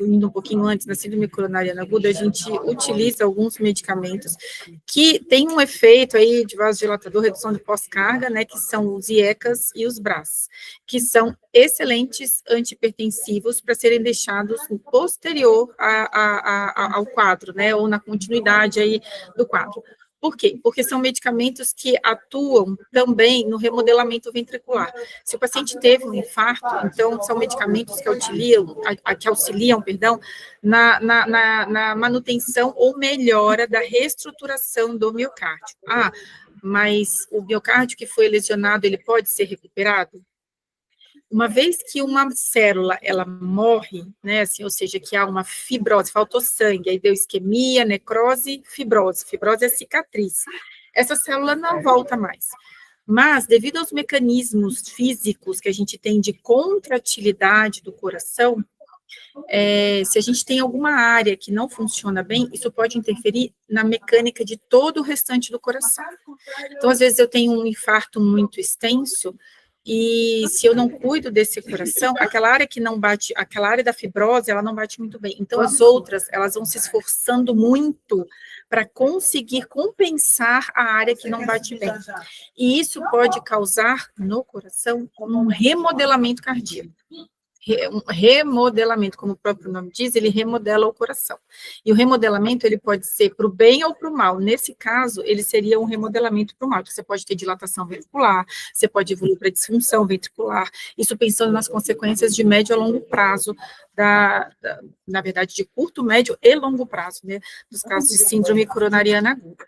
indo um pouquinho antes da síndrome coronariana aguda, a gente utiliza alguns medicamentos que têm um efeito aí de vasodilatador, redução de pós-carga, né, que são os IECAs e os BRAs, que são excelentes antihipertensivos para serem deixados posterior ao quadro, né, ou na continuidade aí do quadro. Por quê? Porque são medicamentos que atuam também no remodelamento ventricular. Se o paciente teve um infarto, então são medicamentos que auxiliam, na manutenção ou melhora da reestruturação do miocárdio. Ah, mas o miocárdio que foi lesionado, ele pode ser recuperado? Uma vez que uma célula, ela morre, né, assim, ou seja, que há uma fibrose, faltou sangue, aí deu isquemia, necrose, fibrose. Fibrose é cicatriz. Essa célula não volta mais. Mas, devido aos mecanismos físicos que a gente tem de contratilidade do coração, se a gente tem alguma área que não funciona bem, isso pode interferir na mecânica de todo o restante do coração. Então, às vezes, eu tenho um infarto muito extenso, e se eu não cuido desse coração, aquela área que não bate, aquela área da fibrose, ela não bate muito bem. Então, as outras, elas vão se esforçando muito para conseguir compensar a área que não bate bem. E isso pode causar no coração um remodelamento cardíaco. Um remodelamento, como o próprio nome diz, ele remodela o coração. E o remodelamento, ele pode ser para o bem ou para o mal. Nesse caso, ele seria um remodelamento para o mal. Você pode ter dilatação ventricular, você pode evoluir para disfunção ventricular, isso pensando nas consequências de médio a longo prazo, na verdade, de curto, médio e longo prazo, né, dos casos de síndrome coronariana aguda.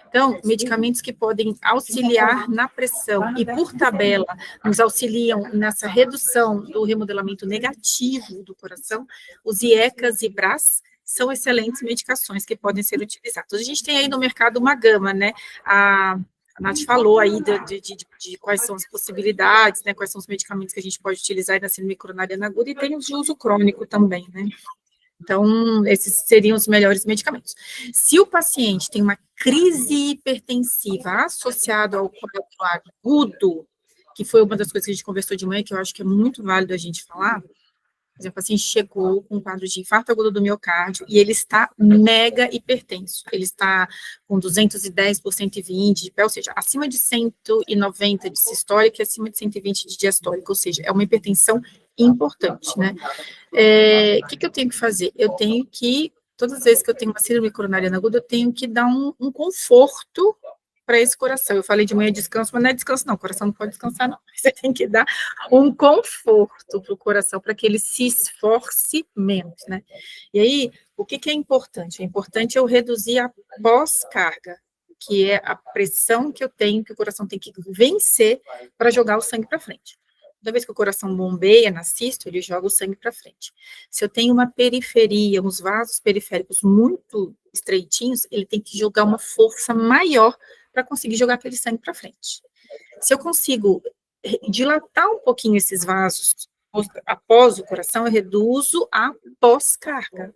Então, medicamentos que podem auxiliar na pressão e, por tabela, nos auxiliam nessa redução do remodelamento negativo do coração, os IECAs e BRAs são excelentes medicações que podem ser utilizadas. A gente tem aí no mercado uma gama, né? A Nath falou aí de quais são as possibilidades, né? Quais são os medicamentos que a gente pode utilizar na síndrome coronariana aguda, e tem os de uso crônico também, né? Então, esses seriam os melhores medicamentos. Se o paciente tem uma crise hipertensiva associada ao quadro agudo, que foi uma das coisas que a gente conversou de manhã, que eu acho que é muito válido a gente falar, por exemplo, o paciente chegou com um quadro de infarto agudo do miocárdio e ele está mega hipertenso. Ele está com 210 por 120 de pé, ou seja, acima de 190 de sistólica e acima de 120 de diastólica, ou seja, é uma hipertensão importante, né? O que eu tenho que fazer? Eu tenho que, todas as vezes que eu tenho uma síndrome coronariana aguda, eu tenho que dar um conforto para esse coração. Eu falei de manhã descanso, mas não é descanso, não. O coração não pode descansar, não. Você tem que dar um conforto para o coração, para que ele se esforce menos, né? E aí, o que é importante? É importante eu reduzir a pós-carga, que é a pressão que eu tenho, que o coração tem que vencer para jogar o sangue para frente. Toda vez que o coração bombeia na sístole, ele joga o sangue para frente. Se eu tenho uma periferia, uns vasos periféricos muito estreitinhos, ele tem que jogar uma força maior para conseguir jogar aquele sangue para frente. Se eu consigo dilatar um pouquinho esses vasos após o coração, eu reduzo a pós-carga.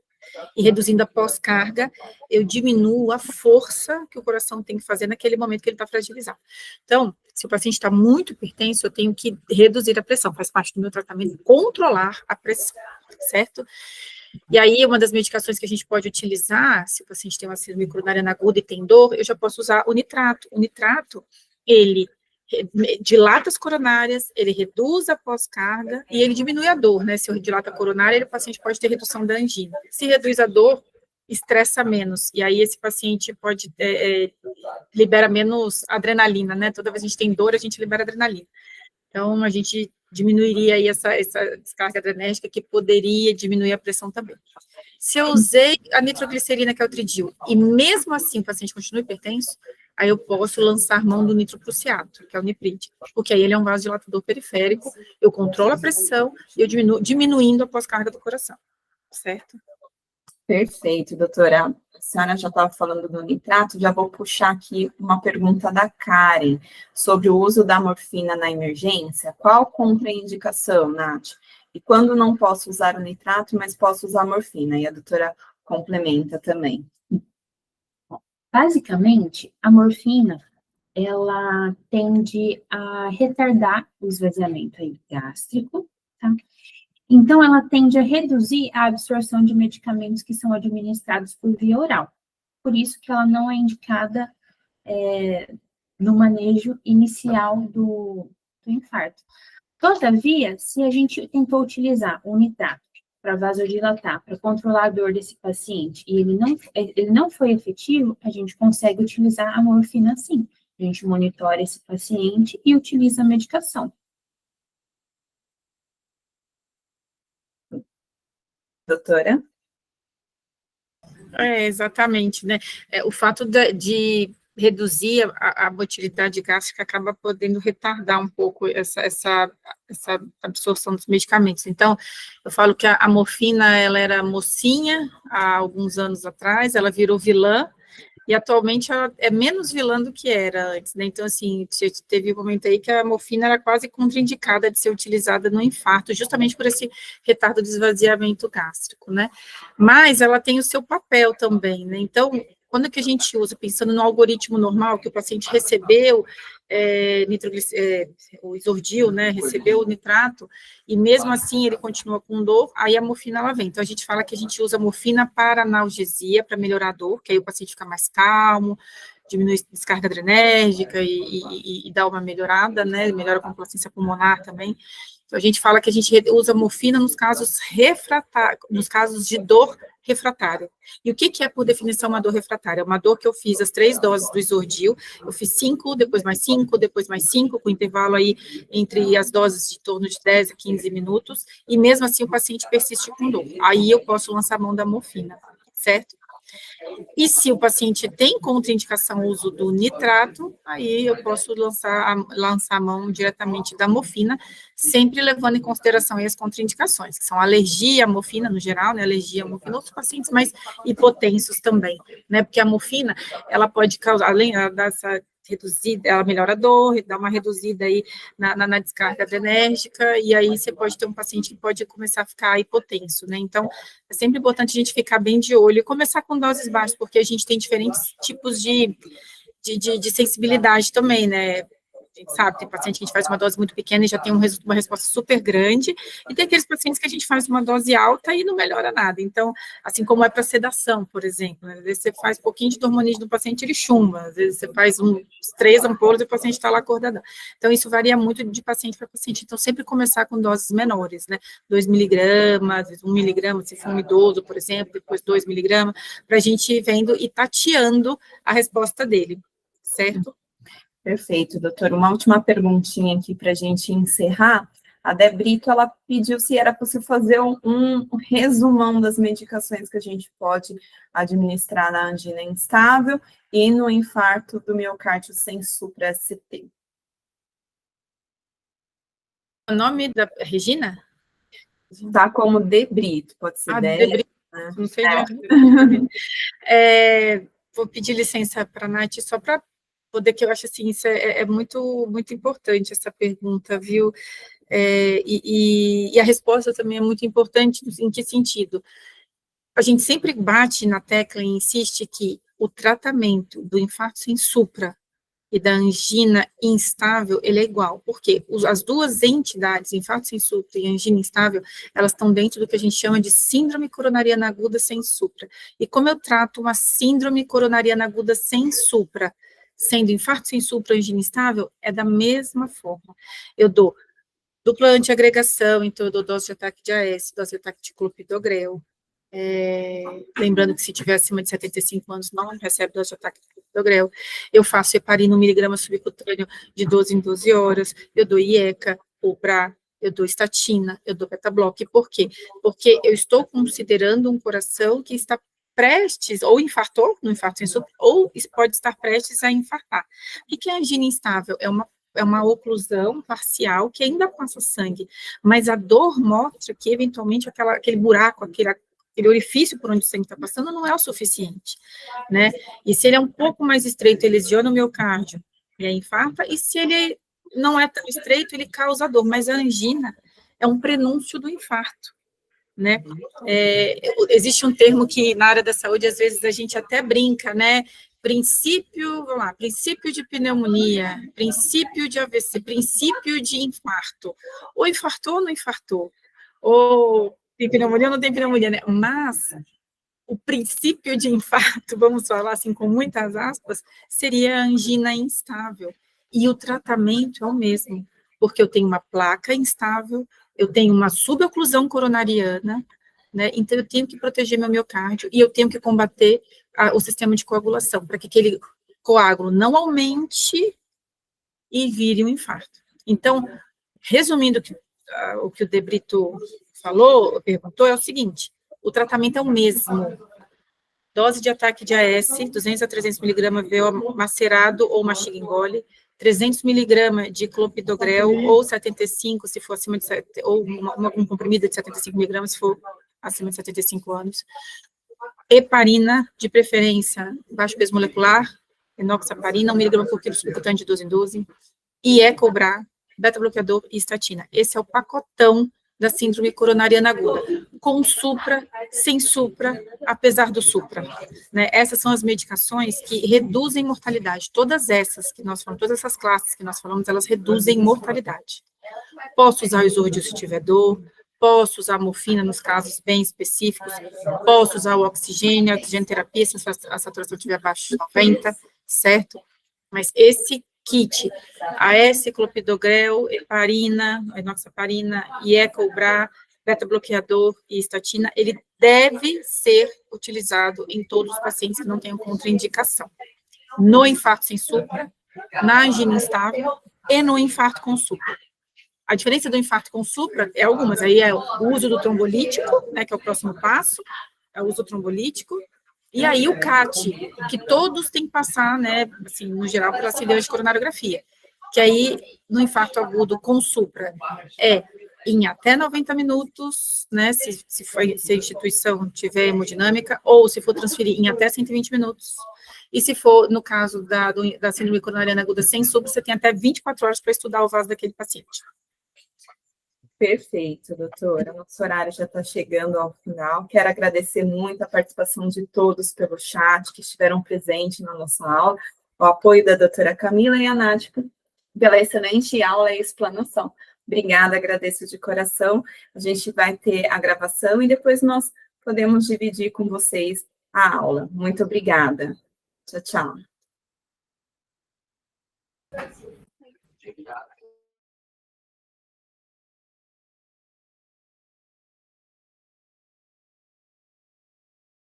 e reduzindo a pós-carga, eu diminuo a força que o coração tem que fazer naquele momento que ele está fragilizado. Então, se o paciente está muito hipertenso, eu tenho que reduzir a pressão, faz parte do meu tratamento, controlar a pressão, certo? E aí, uma das medicações que a gente pode utilizar, se o paciente tem uma síndrome coronariana aguda e tem dor, eu já posso usar o nitrato. O nitrato, ele dilata as coronárias, ele reduz a pós-carga e ele diminui a dor, né? Se eu dilata a coronária, o paciente pode ter redução da angina. Se reduz a dor, estressa menos, e aí esse paciente pode, libera menos adrenalina, né? Toda vez que a gente tem dor, a gente libera adrenalina. Então, a gente diminuiria aí essa descarga adrenérgica, que poderia diminuir a pressão também. Se eu usei a nitroglicerina, que é o Tridil, e mesmo assim o paciente continua hipertenso, aí eu posso lançar mão do nitroprusiato, que é o Niprid, porque aí ele é um vasodilatador periférico, eu controlo a pressão e eu diminuindo a pós-carga do coração, certo? Perfeito, doutora. A senhora já estava falando do nitrato, já vou puxar aqui uma pergunta da Karen sobre o uso da morfina na emergência. Qual contraindicação, Nath? E quando não posso usar o nitrato, mas posso usar a morfina? E a doutora complementa também. Basicamente, a morfina, ela tende a retardar o esvaziamento aí gástrico, tá? Então, ela tende a reduzir a absorção de medicamentos que são administrados por via oral. Por isso que ela não é indicada no manejo inicial do infarto. Todavia, se a gente tentou utilizar o nitrato para vasodilatar, para controlar a dor desse paciente, e ele não foi efetivo, a gente consegue utilizar a morfina sim. A gente monitora esse paciente e utiliza a medicação. Doutora? Exatamente, né? O fato de reduzir a motilidade gástrica acaba podendo retardar um pouco essa absorção dos medicamentos. Então, eu falo que a morfina, ela era mocinha há alguns anos atrás, ela virou vilã, e atualmente ela é menos vilã do que era antes, né? Então, assim, teve um momento aí que a morfina era quase contraindicada de ser utilizada no infarto, justamente por esse retardo de esvaziamento gástrico, né? Mas ela tem o seu papel também, né? Então, quando que a gente usa, pensando no algoritmo normal, que o paciente recebeu o Isordil, né, recebeu o nitrato, e mesmo assim ele continua com dor, aí a morfina ela vem. Então, a gente fala que a gente usa a morfina para analgesia, para melhorar a dor, que aí o paciente fica mais calmo, diminui a descarga adrenérgica e dá uma melhorada, né, melhora a complacência pulmonar também. Então, a gente fala que a gente usa morfina nos casos nos casos de dor refratária. E o que é, por definição, uma dor refratária? É uma dor que eu fiz as 3 doses do Isordil, eu fiz 5, depois mais 5, depois mais 5, com intervalo aí entre as doses de torno de 10 a 15 minutos, e mesmo assim o paciente persiste com dor. Aí eu posso lançar a mão da morfina, certo? E se o paciente tem contraindicação ao uso do nitrato, aí eu posso lançar a mão diretamente da morfina, sempre levando em consideração as contraindicações, que são alergia à morfina, no geral, né, alergia à morfina, outros pacientes mais hipotensos também, né, porque a morfina, ela pode causar, além dessa reduzida, ela melhora a dor, dá uma reduzida aí na descarga adrenérgica, e aí você pode ter um paciente que pode começar a ficar hipotenso, né, então é sempre importante a gente ficar bem de olho e começar com doses baixas, porque a gente tem diferentes tipos de sensibilidade também, né, a gente sabe, tem paciente que a gente faz uma dose muito pequena e já tem uma resposta super grande, e tem aqueles pacientes que a gente faz uma dose alta e não melhora nada. Então, assim como é para sedação, por exemplo, né? Às vezes você faz um pouquinho de dormonide no paciente, ele chumba, às vezes você faz 3 ampolas e o paciente está lá acordadão. Então, isso varia muito de paciente para paciente. Então, sempre começar com doses menores, né? 2 miligramas, às vezes 1 miligrama, se for um idoso, por exemplo, depois 2 miligramas, para a gente ir vendo e tateando a resposta dele, certo? Perfeito, doutor. Uma última perguntinha aqui para a gente encerrar. A Debrito, ela pediu se era possível fazer um resumão das medicações que a gente pode administrar na angina instável e no infarto do miocárdio sem supra-ST. O nome da Regina? Tá como Debrito, pode ser Debrito, né? não sei de onde. Vou pedir licença para a Nath, só para poder, que eu acho assim, isso é muito, muito importante, essa pergunta, viu? E a resposta também é muito importante, em que sentido? a gente sempre bate na tecla e insiste que o tratamento do infarto sem supra e da angina instável, ele é igual, porque as duas entidades, infarto sem supra e angina instável, elas estão dentro do que a gente chama de síndrome coronariana aguda sem supra. E como eu trato uma síndrome coronariana aguda sem supra, sendo infarto sem supra, angina instável, é da mesma forma. Eu dou dupla antiagregação, então eu dou dose de ataque de AS, dose de ataque de clopidogrel. Lembrando que se tiver acima de 75 anos, não recebe dose de ataque de clopidogrel. Eu faço heparina 1 miligrama subcutâneo de 12 em 12 horas, eu dou IECA, Opra, eu dou estatina, eu dou beta-bloque. Por quê? Porque eu estou considerando um coração que está prestes, ou infartou, no infarto sem supra, ou pode estar prestes a infartar. O que é angina instável? É uma oclusão parcial que ainda passa sangue, mas a dor mostra que, eventualmente, aquele buraco, aquele orifício por onde o sangue está passando não é o suficiente, né? E se ele é um pouco mais estreito, ele lesiona o miocárdio e aí infarta, e se ele não é tão estreito, ele causa dor, mas a angina é um prenúncio do infarto, né? Existe um termo que na área da saúde, às vezes, a gente até brinca, né? Princípio de pneumonia, princípio de AVC, princípio de infarto. Ou infartou ou não infartou? Ou tem pneumonia ou não tem pneumonia, né? Mas o princípio de infarto, vamos falar assim com muitas aspas, seria a angina instável. E o tratamento é o mesmo, porque eu tenho uma placa instável, eu tenho uma suboclusão coronariana, né? Então eu tenho que proteger meu miocárdio e eu tenho que combater o sistema de coagulação, para que aquele coágulo não aumente e vire um infarto. Então, resumindo o que o De Brito perguntou, é o seguinte: o tratamento é o mesmo. Dose de ataque de AS, 200 a 300 miligramas VO macerado ou mastiga engole, 300 miligramas de clopidogrel ou 75, se for acima de, ou um comprimido de 75 miligramas, se for acima de 75 anos. Heparina, de preferência, baixo peso molecular, enoxaparina, 1 miligrama por quilo subcutâneo de 12 em 12, IECA, beta-bloqueador e estatina. Esse é o pacotão da síndrome coronariana aguda, com supra, sem supra, apesar do supra, né? Essas são as medicações que reduzem mortalidade. Todas essas que nós falamos, todas essas classes que nós falamos, elas reduzem mortalidade. Posso usar o isúrdio se tiver dor, posso usar morfina nos casos bem específicos, posso usar o oxigênio, a oxigenoterapia se a saturação estiver abaixo de 90, certo? Mas esse kit, AS, clopidogrel, heparina, enoxaparina, IECA, beta-bloqueador e estatina, ele deve ser utilizado em todos os pacientes que não tenham contraindicação. No infarto sem supra, na angina instável e no infarto com supra. A diferença do infarto com supra é algumas, aí é o uso do trombolítico, né, que é o próximo passo, é o uso trombolítico, e aí o CAT, que todos têm que passar, né, assim, no geral, pela cirurgia de coronariografia, que aí, no infarto agudo com supra, é em até 90 minutos, né, se a instituição tiver hemodinâmica, ou se for transferir em até 120 minutos, e se for, no caso da síndrome coronariana aguda sem supra, você tem até 24 horas para estudar o vaso daquele paciente. Perfeito, doutora. Nosso horário já está chegando ao final. Quero agradecer muito a participação de todos pelo chat que estiveram presentes na nossa aula, o apoio da doutora Camila e a Nádia pela excelente aula e explanação. Obrigada, agradeço de coração. A gente vai ter a gravação e depois nós podemos dividir com vocês a aula. Muito obrigada. Tchau, tchau.